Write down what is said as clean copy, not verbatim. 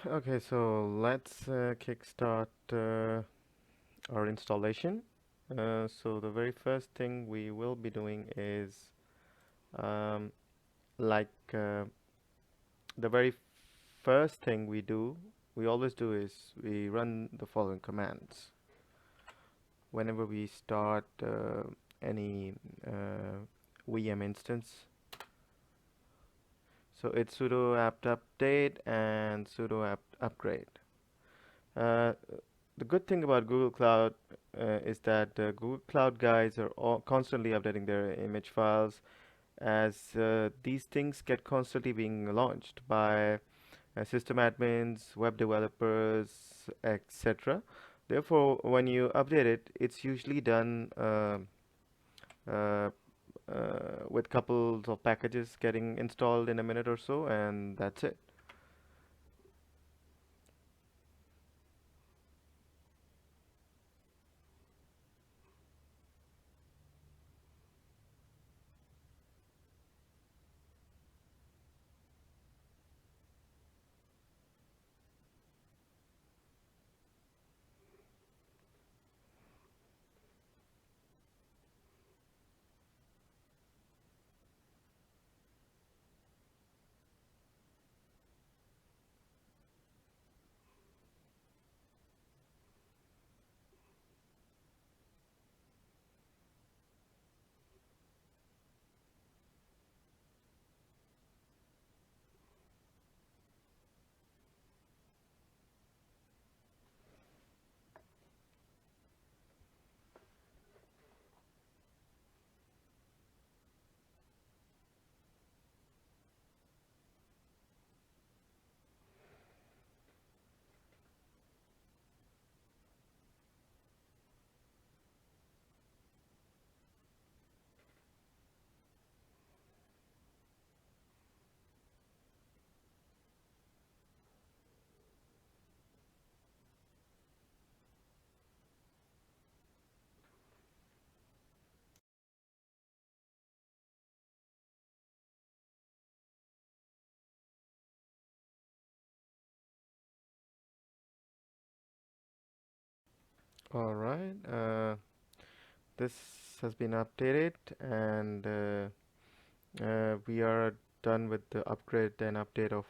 Okay, so let's kickstart our installation. So the very first thing we will be doing is um, like the very first thing we always do is we run the following commands whenever we start any VM instance. So it's sudo apt update and sudo apt upgrade. Uh, the good thing about Google Cloud is that Google Cloud guys are all constantly updating their image files as these things get constantly being launched by system admins, web developers, etc. Therefore, when you update it, it's usually done uh, with couples of packages getting installed in a minute or so, and that's it. All right. This has been updated, and we are done with the upgrade and update of